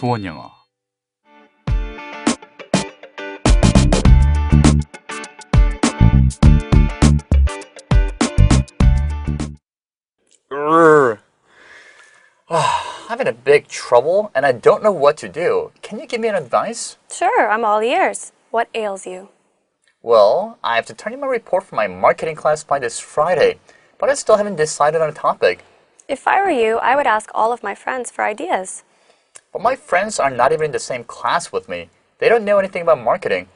좋은 영어. Having a big trouble and I don't know what to do. Can you give me an advice? Sure, I'm all ears. What ails you? Well, I have to turn in my report for my marketing class by this Friday, but I still haven't decided on a topic. If I were you, I would ask all of my friends for ideas. But my friends are not even in the same class with me. They don't know anything about marketing.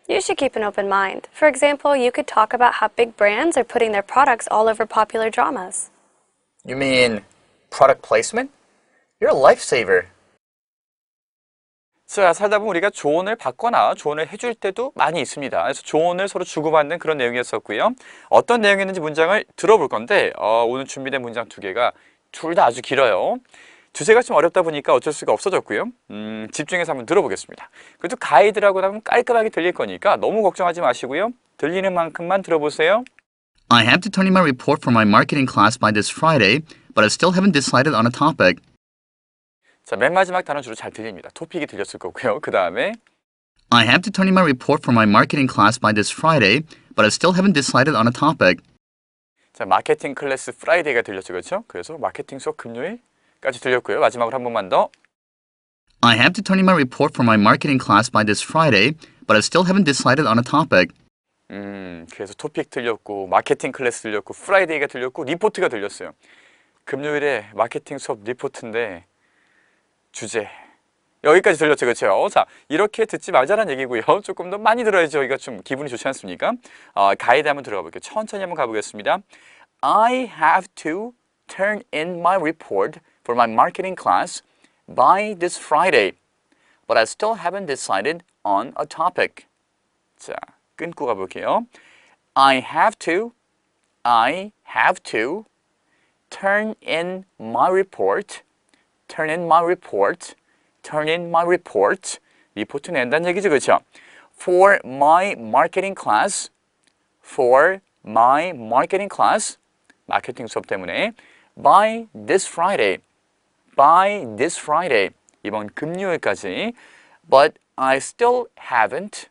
You should keep an open mind. For example, you could talk about how big brands are putting their products all over popular dramas. You mean product placement? You're a lifesaver. 자, 살다 보면 우리가 조언을 받거나 조언을 해줄 때도 많이 있습니다. 그래서 조언을 서로 주고받는 그런 내용이었었고요. 어떤 내용이었는지 문장을 들어볼 건데 오늘 준비된 문장 두 개가 둘 다 아주 길어요. 주제가 좀 어렵다 보니까 어쩔 수가 없어졌고요. 집중해서 한번 들어보겠습니다. 그래도 가이드라고 하면 깔끔하게 들릴 거니까 너무 걱정하지 마시고요. 들리는 만큼만 들어보세요. I have to turn in my report for my marketing class by this Friday, but I still haven't decided on a topic. 자, 맨 마지막 단어 주로 잘 들립니다. 토픽이 들렸을 거고요. 그 다음에 I have to turn in my report for my marketing class by this Friday, but I still haven't decided on a topic. 자, 마케팅 클래스 프라이데이가 들렸죠, 그렇죠? 그래서 마케팅 수업 금요일까지 들렸고요. 마지막으로 한 번만 더. I have to turn in my report for my marketing class by this Friday, but I still haven't decided on a topic. 그래서 토픽 들렸고 마케팅 클래스 들렸고 프라이데이가 들렸고 리포트가 들렸어요. 금요일에 마케팅 수업 리포트인데 주제 여기까지 들렸죠, 그렇죠? 자, 이렇게 듣지 말자는 얘기고요. 조금 더 많이 들어야죠. 여기가 좀 기분이 좋지 않습니까? 가이드 한번 들어가 볼게요. 천천히 한번 가보겠습니다. I have to turn in my report for my marketing class by this Friday, but I still haven't decided on a topic. 자, 끊고 가볼게요. I have to turn in my report 리포트 낸다는 얘기죠, 그렇죠? For my marketing class 마케팅 수업 때문에 by this Friday 이번 금요일까지 but I still haven't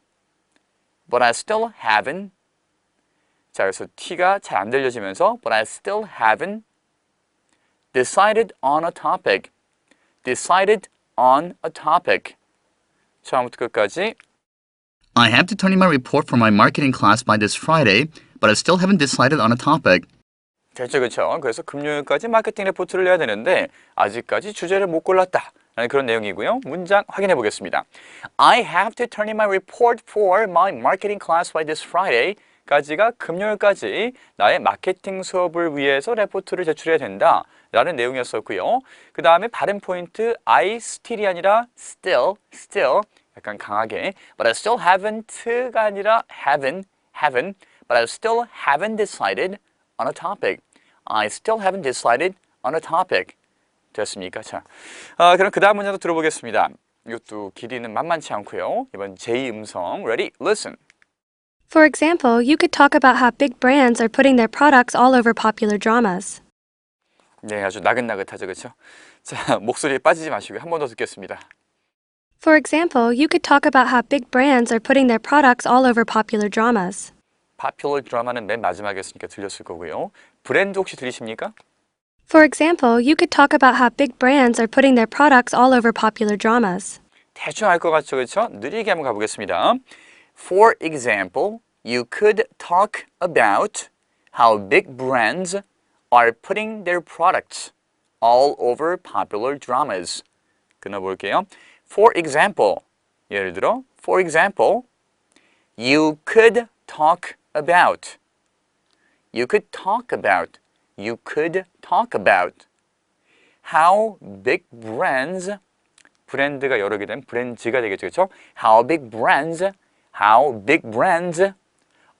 자, 그래서 T가 잘 안 들려지면서 but I still haven't decided on a topic. 처음부터 끝까지 I have to turn in my report for my marketing class by this Friday, but I still haven't decided on a topic. 됐죠, 그렇죠? 그래서 금요일까지 마케팅 레포트를 내야 되는데 아직까지 주제를 못 골랐다 라는 그런 내용이고요. 문장 확인해 보겠습니다. I have to turn in my report for my marketing class by this Friday 까지가 금요일까지 나의 마케팅 수업을 위해서 레포트를 제출해야 된다 라는 내용이었었고요. 그 다음에 발음 포인트 I still이 아니라 still 약간 강하게 but I still haven't가 아니라 haven't but I still haven't decided on a topic. I still haven't decided on a topic. 됐습니까? 자, 그럼 그 다음 문장도 들어보겠습니다. 이것도 길이는 만만치 않고요. 이번 제2음성 Ready? Listen. For example, you could talk about how big brands are putting their products all over popular dramas. 네, 아주 나긋나긋하죠, 그렇죠? 자, 목소리에 빠지지 마시고 한 번 더 듣겠습니다. For example, you could talk about how big brands are putting their products all over popular dramas. popular 드라마는 맨 마지막이었으니까 들렸을 거고요. 브랜드 혹시 들리십니까? For example, you could talk about how big brands are putting their products all over popular dramas. 대충 알 것 같죠, 그렇죠? 느리게 한번 가보겠습니다. For example, you could talk about how big brands are putting their products all over popular dramas. 끊어볼게요. For example, 예를 들어, for example, you could talk about how big brands 브랜드가 여러 개 되면 브랜드가 되겠죠, 그렇죠? How big brands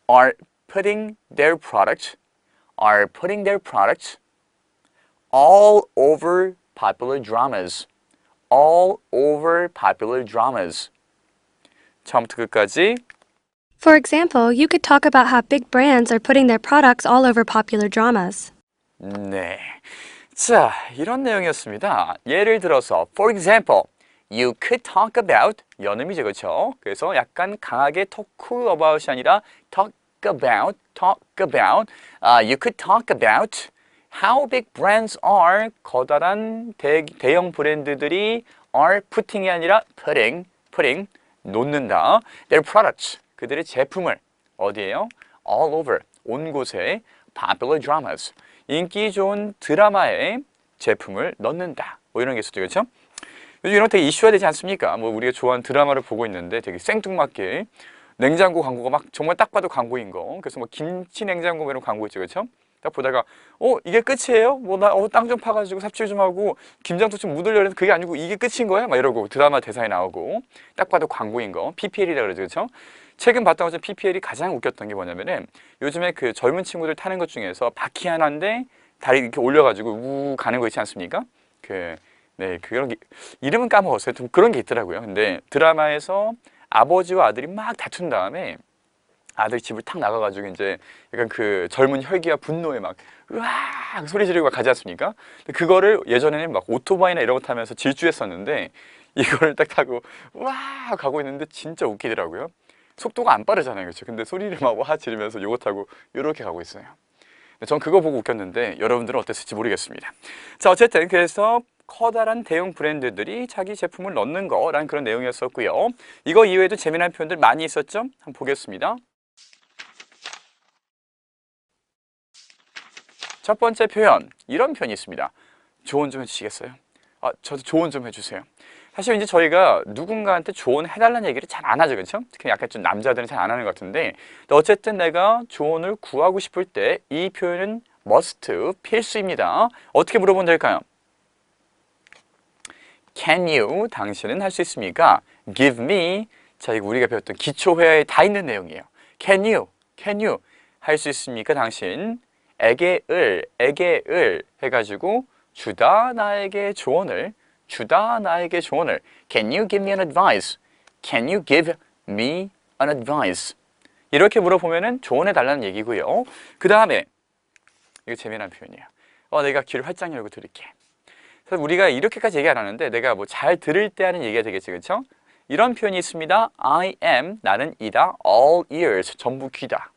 are putting their products all over popular dramas. 처음부터 끝까지. For example, you could talk about how big brands are putting their products all over popular dramas. 네. 자, 이런 내용이었습니다. 예를 들어서, for example, You could talk about 연음이죠, 그렇죠? 그래서 약간 강하게 talk about이 아니라 talk about. You could talk about how big brands are 거다란 대형 브랜드들이 are putting이 아니라 putting 놓는다. Their products 그들의 제품을 어디에요? All over 온 곳에 popular dramas 인기 좋은 드라마에 제품을 넣는다. 뭐 이런 게 있었죠, 그렇죠? 요즘 이런 거 되게 이슈화 되지 않습니까? 뭐 우리가 좋아하는 드라마를 보고 있는데 되게 생뚱맞게 냉장고 광고가 막 정말 딱 봐도 광고인 거. 그래서 뭐 김치 냉장고 이런 광고 있죠, 그렇죠? 딱 보다가 이게 끝이에요? 뭐 나 땅 좀 파가지고 삽질 좀 하고 김장도 좀 묻으려고 했는데 그게 아니고 이게 끝인 거야? 막 이러고 드라마 대사에 나오고 딱 봐도 광고인 거. PPL이라 그러죠, 그렇죠? 최근 봤던 것 중에 PPL이 가장 웃겼던 게 뭐냐면은 요즘에 그 젊은 친구들 타는 것 중에서 바퀴 하나인데 다리 이렇게 올려가지고 우 가는 거 있지 않습니까? 네, 그런 게 이름은 까먹었어요. 좀 그런 게 있더라고요. 근데 드라마에서 아버지와 아들이 막 다툰 다음에 아들이 집을 탁 나가가지고 이제 약간 그 젊은 혈기와 분노에 막 으악 소리 지르고 가지 않습니까? 근데 그거를 예전에는 막 오토바이나 이런 거 타면서 질주했었는데 이거를 딱 타고 으악 가고 있는데 진짜 웃기더라고요. 속도가 안 빠르잖아요, 그렇죠? 근데 소리를 막 와 지르면서 요거 타고 요렇게 가고 있어요. 전 그거 보고 웃겼는데 여러분들은 어땠을지 모르겠습니다. 자, 어쨌든 그래서 커다란 대형 브랜드들이 자기 제품을 넣는 거라는 그런 내용이었었고요. 이거 이외에도 재미난 표현들 많이 있었죠? 한번 보겠습니다. 첫 번째 표현, 이런 표현이 있습니다. 조언 좀 해주시겠어요? 저도 조언 좀 해주세요. 사실 이제 저희가 누군가한테 조언해달라는 얘기를 잘 안 하죠, 그렇죠? 특히 약간 좀 남자들은 잘 안 하는 것 같은데, 어쨌든 내가 조언을 구하고 싶을 때 이 표현은 must, 필수입니다. 어떻게 물어보면 될까요? Can you, 당신은 할 수 있습니까? Give me, 자 이거 우리가 배웠던 기초회화에 다 있는 내용이에요. Can you 할 수 있습니까, 당신? 에게을 해가지고 주다 나에게 조언을. Can you give me an advice? Can you give me an advice? 이렇게 물어보면은 조언해 달라는 얘기고요. 그 다음에 이거 재미난 표현이에요. 내가 귀를 활짝 열고 들을게. 그래서 우리가 이렇게까지 얘기 안 하는데 내가 뭐 잘 들을 때 하는 얘기가 되겠지, 그렇죠? 이런 표현이 있습니다. I am, 나는 이다. All ears, 전부 귀다.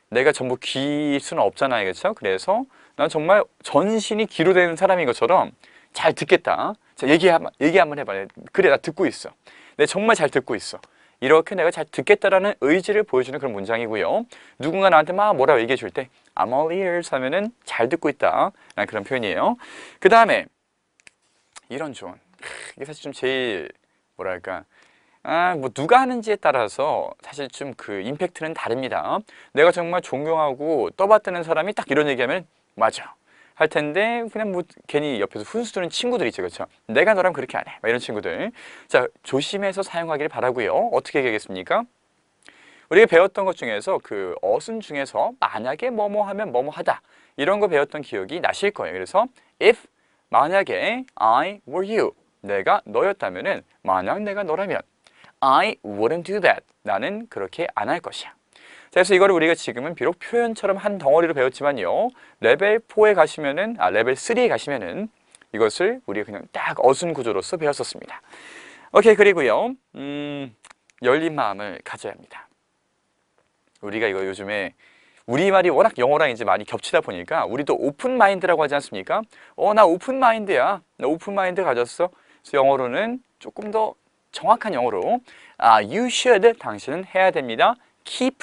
내가 전부 귀일 수는 없잖아요, 그렇죠? 그래서 난 정말 전신이 귀로 되는 사람인 것처럼 잘 듣겠다. 자, 얘기 한번 해봐. 그래, 나 듣고 있어. 내가 정말 잘 듣고 있어. 이렇게 내가 잘 듣겠다라는 의지를 보여주는 그런 문장이고요. 누군가 나한테 막 뭐라고 얘기해 줄 때 I'm all ears 하면은 잘 듣고 있다 라는 그런 표현이에요. 그 다음에 이런 조언. 이게 사실 좀 제일 뭐랄까 뭐 누가 하는지에 따라서 사실 좀 그 임팩트는 다릅니다. 내가 정말 존경하고 떠받드는 사람이 딱 이런 얘기하면 맞아 할 텐데 그냥 뭐 괜히 옆에서 훈수 두는 친구들 있죠, 그렇죠? 내가 너랑 그렇게 안 해, 막 이런 친구들. 자, 조심해서 사용하기를 바라고요. 어떻게 얘기하겠습니까? 우리가 배웠던 것 중에서 그 어순 중에서 만약에 뭐뭐 하면 뭐뭐 하다 이런 거 배웠던 기억이 나실 거예요. 그래서 if 만약에 I were you 내가 너였다면은 만약 내가 너라면 I wouldn't do that 나는 그렇게 안 할 것이야. 자, 그래서 이거를 우리가 지금은 비록 표현처럼 한 덩어리로 배웠지만요. 레벨 4에 가시면은 레벨 3에 가시면은 이것을 우리가 그냥 딱 어순 구조로서 배웠었습니다. 오케이, 그리고요. 열린 마음을 가져야 합니다. 우리가 이거 요즘에 우리말이 워낙 영어랑 이제 많이 겹치다 보니까 우리도 오픈 마인드라고 하지 않습니까? 나 오픈 마인드야. 나 오픈 마인드 가졌어. 그래서 영어로는 조금 더 정확한 영어로 you should, 당신은 해야 됩니다. keep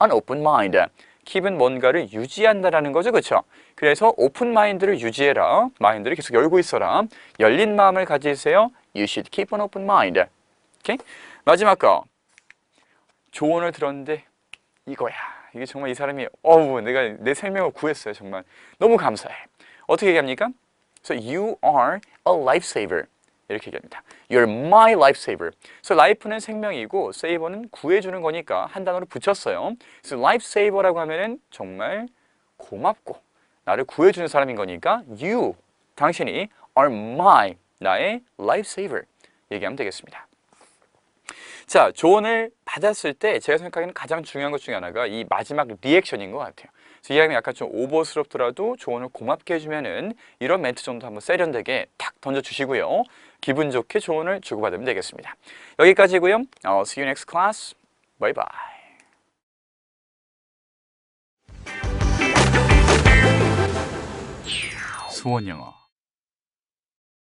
an open mind. keep은 뭔가를 유지한다라는 거죠, 그렇죠? 그래서 오픈 마인드를 유지해라. 마인드를 계속 열고 있어라. 열린 마음을 가지세요. You should keep an open mind. 오케이? 마지막 거. 조언을 들었는데 이거야. 이게 정말 이 사람이 내가 내 생명을 구했어요. 정말 너무 감사해. 어떻게 얘기합니까? So you are a lifesaver. 이렇게 얘기합니다. You're my lifesaver. So life는 생명이고 saver는 구해주는 거니까 한 단어로 붙였어요. 그래서 lifesaver라고 하면은 정말 고맙고 나를 구해주는 사람인 거니까 you, 당신이 are my, 나의 lifesaver 얘기하면 되겠습니다. 자, 조언을 받았을 때 제가 생각하기에는 가장 중요한 것 중에 하나가 이 마지막 리액션인 것 같아요. 그래서 이야기가 약간 좀 오버스럽더라도 조언을 고맙게 해주면은 이런 멘트 정도 한번 세련되게 탁 던져주시고요. 기분 좋게 조언을 주고받으면 되겠습니다. 여기까지고요. See you next class. Bye bye. 수원 영어.